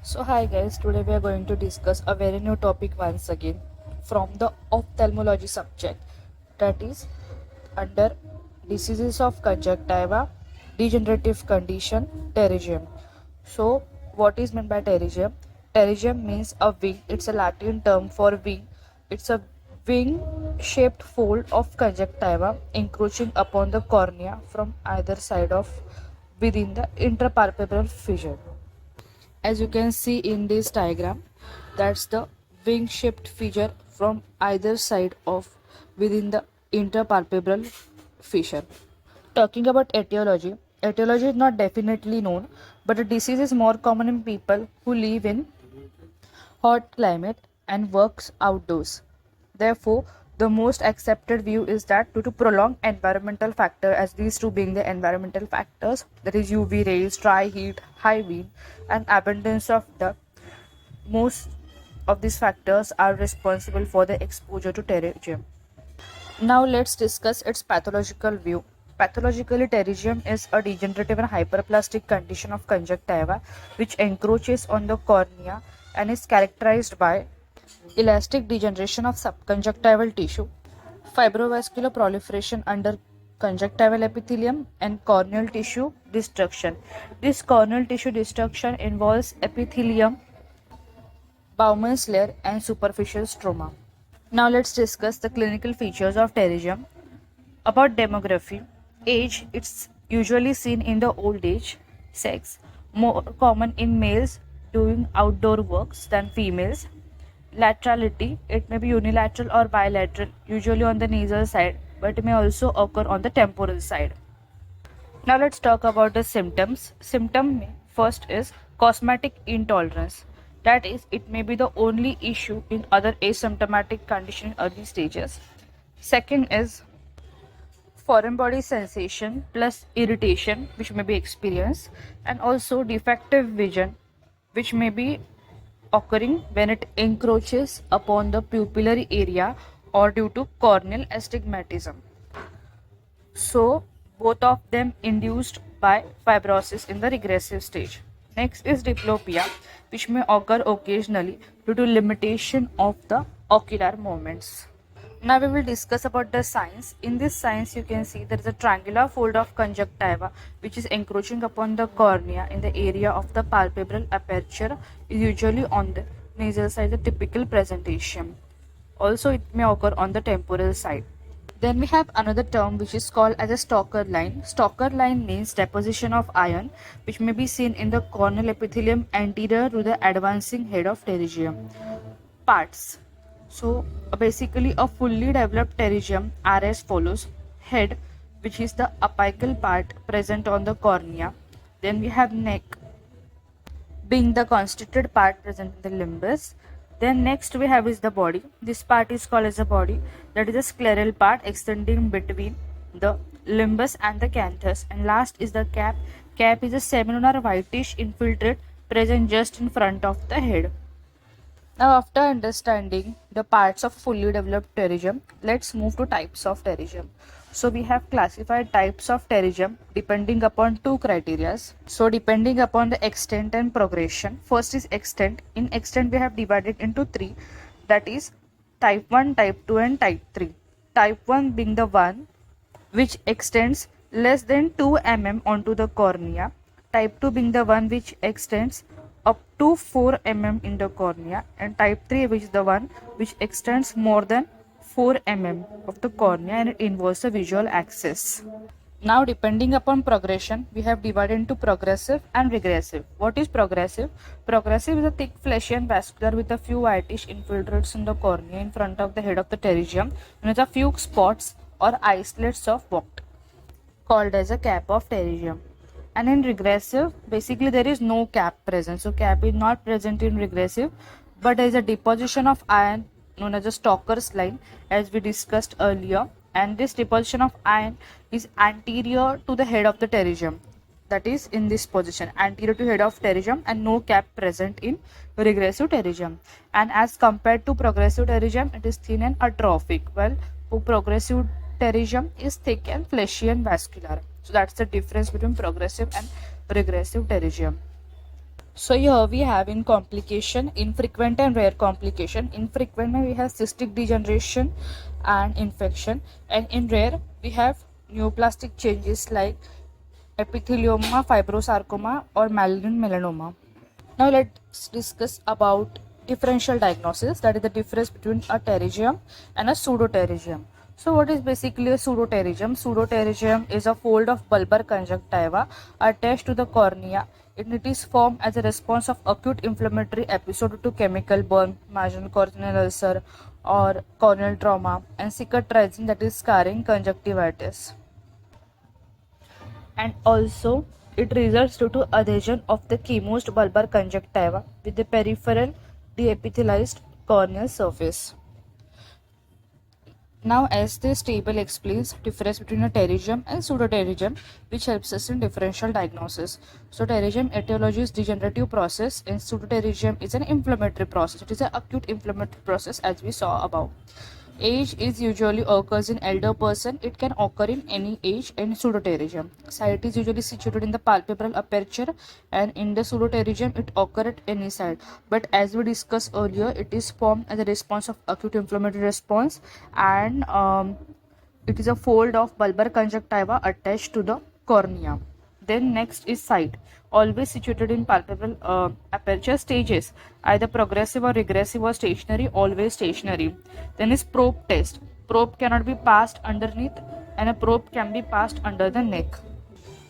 So hi guys, today we are going to discuss a very new topic once again from the ophthalmology subject, that is under diseases of conjunctiva, degenerative condition, pterygium. So what is meant by pterygium? Pterygium means a wing. It's a Latin term for wing. It's a wing shaped fold of conjunctiva encroaching upon the cornea from either side of within the interpalpebral fissure. As you can see in this diagram, that's the wing shaped feature from either side of within the interpalpebral fissure. Talking about etiology, etiology is not definitely known, but the disease is more common in people who live in hot climate and works outdoors. Therefore, the most accepted view is that due to prolonged environmental factor, as these two being the environmental factors, that is UV rays, dry heat, high wind, and abundance of dust, most of these factors are responsible for the exposure to pterygium. Now let's discuss its pathological view. Pathologically, pterygium is a degenerative and hyperplastic condition of conjunctiva which encroaches on the cornea and is characterized by elastic degeneration of subconjunctival tissue, fibrovascular proliferation under conjunctival epithelium, and corneal tissue destruction. This corneal tissue destruction involves epithelium, Bowman's layer, and superficial stroma. Now let's discuss the clinical features of pterygium. About demography, age, it's usually seen in the old age. Sex, more common in males doing outdoor works than females. Laterality, it may be unilateral or bilateral, usually on the nasal side, but it may also occur on the temporal side. Now let's talk about the symptoms. First is cosmetic intolerance. That is, it may be the only issue in other asymptomatic condition in early stages. Second is foreign body sensation plus irritation which may be experienced, and also defective vision which may be occurring when it encroaches upon the pupillary area or due to corneal astigmatism. So, both of them induced by fibrosis in the regressive stage. Next is diplopia, which may occur occasionally due to limitation of the ocular movements. Now we will discuss about the signs. In this signs, you can see there is a triangular fold of conjunctiva which is encroaching upon the cornea in the area of the palpebral aperture, usually on the nasal side, the typical presentation. Also, it may occur on the temporal side. Then we have another term which is called as a stalker line. Stalker line means deposition of iron which may be seen in the corneal epithelium anterior to the advancing head of pterygium. Parts. So basically a fully developed pterygium are as follows. Head, which is the apical part present on the cornea. Then we have neck, being the constricted part present in the limbus. Then next we have is the body. This part is called as a body, that is a scleral part extending between the limbus and the canthus. And last is the cap. Cap is a semilunar whitish infiltrate present just in front of the head. Now after understanding the parts of fully developed pterygium, let's move to types of pterygium. So we have classified types of pterygium depending upon two criteria. So depending upon the extent and progression. First is extent. In extent we have divided into three, that is type 1, type 2 and type 3. Type 1 being the one which extends less than 2 mm onto the cornea. Type 2 being the one which extends up to 4 mm in the cornea, and type 3 which is the one which extends more than 4 mm of the cornea and it involves the visual axis. Now depending upon progression, we have divided into progressive and regressive. What is progressive? Progressive is a thick fleshy and vascular with a few whitish infiltrates in the cornea in front of the head of the pterygium and with a few spots or islets of what called as a cap of pterygium. And in regressive, basically there is no cap present. So cap is not present in regressive, but there is a deposition of iron known as a Stalker's line, as we discussed earlier. And this deposition of iron is anterior to the head of the pterygium. That is in this position, anterior to head of pterygium, and no cap present in regressive pterygium. And as compared to progressive pterygium, it is thin and atrophic. Well, progressive pterygium is thick and fleshy and vascular. So that's the difference between progressive and regressive pterygium. So here we have in complication, infrequent and rare complication. Infrequent we have cystic degeneration and infection, and in rare we have neoplastic changes like epithelioma, fibrosarcoma or malignant melanoma. Now let's discuss about differential diagnosis, that is the difference between a pterygium and a pseudopterygium. So what is basically a pseudopterygium? Pseudopterygium is a fold of bulbar conjunctiva attached to the cornea. It is formed as a response of acute inflammatory episode to chemical burn, marginal corneal ulcer or corneal trauma, and cicatrizing, that is scarring conjunctivitis. And also it results due to adhesion of the chemosed bulbar conjunctiva with the peripheral deepithelialized corneal surface. Now, as this table explains difference between a pterygium and pseudopterygium, which helps us in differential diagnosis. So, pterygium etiology is degenerative process, and pseudopterygium is an inflammatory process. It is an acute inflammatory process, as we saw above. Age is usually occurs in elder person. It can occur in any age in pseudopterygium. Site is usually situated in the palpebral aperture, and in the pseudopterygium it occurs at any site. But as we discussed earlier, it is formed as a response of acute inflammatory response, and it is a fold of bulbar conjunctiva attached to the cornea. Then next is site, always situated in palpebral aperture. Stages, either progressive or regressive or stationary, always stationary. Then is probe test. Probe cannot be passed underneath, and a probe can be passed under the neck.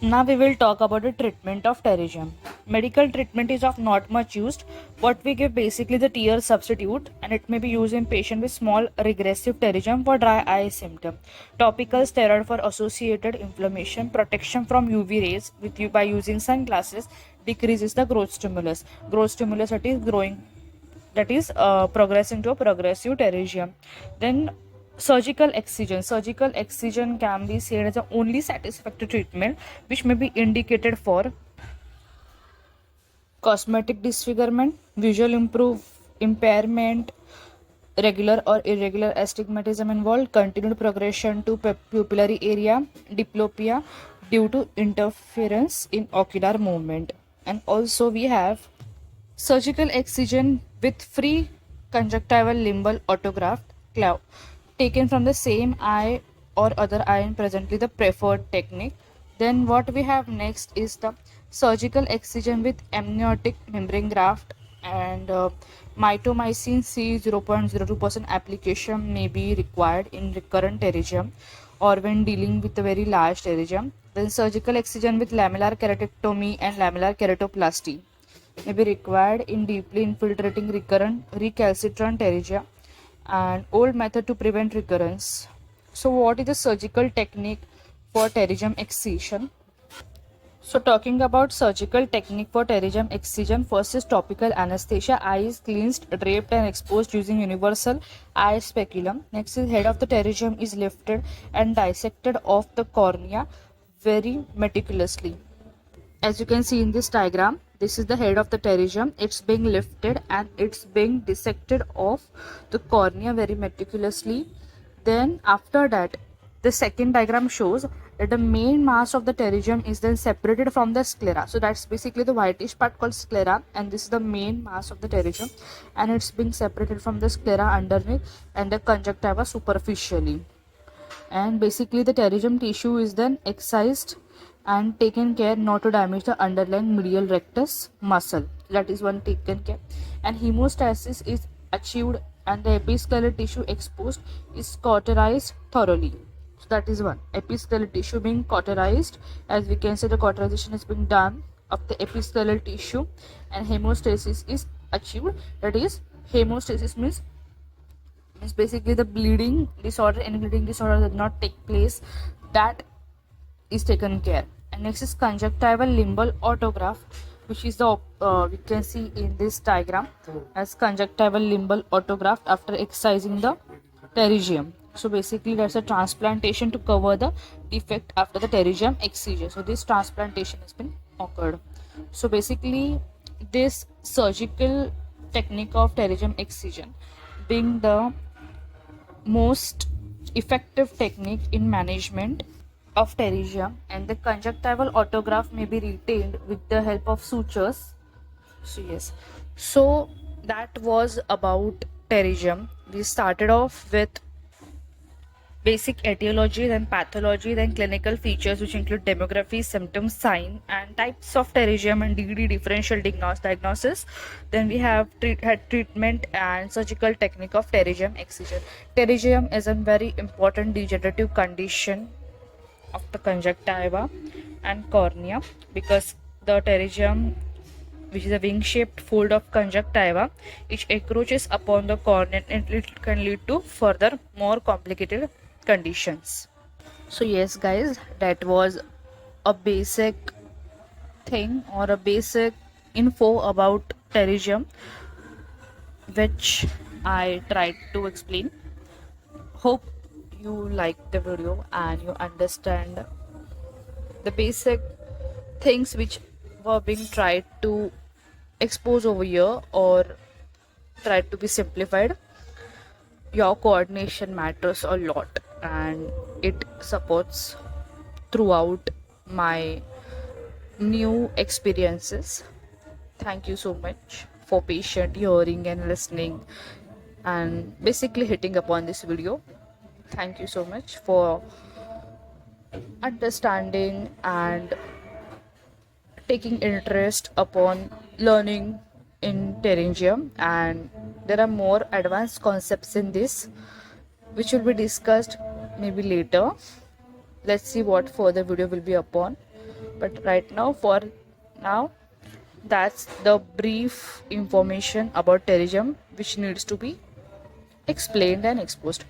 Now we will talk about the treatment of pterygium. Medical treatment is of not much used. What we give basically the tear substitute, and it may be used in patient with small regressive pterygium for dry eye symptom. Topical steroid for associated inflammation. Protection from UV rays with you by using sunglasses decreases the growth stimulus. Growth stimulus, that is growing, that is progressing to a progressive pterygium. Then surgical excision. Surgical excision can be seen as the only satisfactory treatment which may be indicated for cosmetic disfigurement, visual impairment, regular or irregular astigmatism involved, continued progression to pupillary area, diplopia due to interference in ocular movement. And also we have surgical excision with free conjunctival limbal autograft cloud taken from the same eye or other eye, and presently the preferred technique. Then what we have next is the surgical excision with amniotic membrane graft, and mitomycin C 0.02% application may be required in recurrent pterygium or when dealing with a very large pterygium. Then surgical excision with lamellar keratectomy and lamellar keratoplasty may be required in deeply infiltrating recurrent recalcitrant pterygia, and old method to prevent recurrence. So what is the surgical technique for pterygium excision? So talking about surgical technique for pterygium excision, first is topical anesthesia. Eye is cleansed, draped and exposed using universal eye speculum. Next is head of the pterygium is lifted and dissected off the cornea very meticulously. As you can see in this diagram, this is the head of the pterygium. It's being lifted and it's being dissected off the cornea very meticulously. Then after that, the second diagram shows that the main mass of the pterygium is then separated from the sclera. So that's basically the whitish part called sclera, and this is the main mass of the pterygium, and it's being separated from the sclera underneath and the conjunctiva superficially. And basically the pterygium tissue is then excised and taken care not to damage the underlying medial rectus muscle. That is one taken care. And hemostasis is achieved and the episcleral tissue exposed is cauterized thoroughly. So that is one. Episcleral tissue being cauterized, as we can say the cauterization is being done of the episcleral tissue, and hemostasis is achieved. That is, hemostasis means basically the bleeding disorder, any bleeding disorder that not take place, that is taken care. And next is conjunctival limbal autograft, which is the we can see in this diagram as conjunctival limbal autograft after excising the pterygium. So basically that's a transplantation to cover the defect after the pterygium excision. So this transplantation has been occurred. So basically this surgical technique of pterygium excision being the most effective technique in management of pterygium, and the conjunctival autograft may be retained with the help of sutures. So yes, so that was about terrorism. We started off with basic etiology, then pathology, then clinical features, which include demography, symptoms, sign, and types of terrorism and degree differential diagnosis. Then we have had treatment and surgical technique of terrorism excision. Terrorism is a very important degenerative condition of the conjunctiva and cornea because the terrorism, which is a wing-shaped fold of conjunctiva, which encroaches upon the cornea and it can lead to further more complicated conditions. So yes, guys, that was a basic thing or a basic info about terrorism, which I tried to explain. Hope you like the video and you understand the basic things which were being tried to expose over here or tried to be simplified. Your coordination matters a lot and it supports throughout my new experiences. Thank you so much for patient hearing and listening and basically hitting upon this video. Thank you so much for understanding and taking interest upon learning in Thuringium, and there are more advanced concepts in this which will be discussed maybe later. Let's see what further video will be upon, but right now, for now, that's the brief information about Thuringium which needs to be explained and exposed.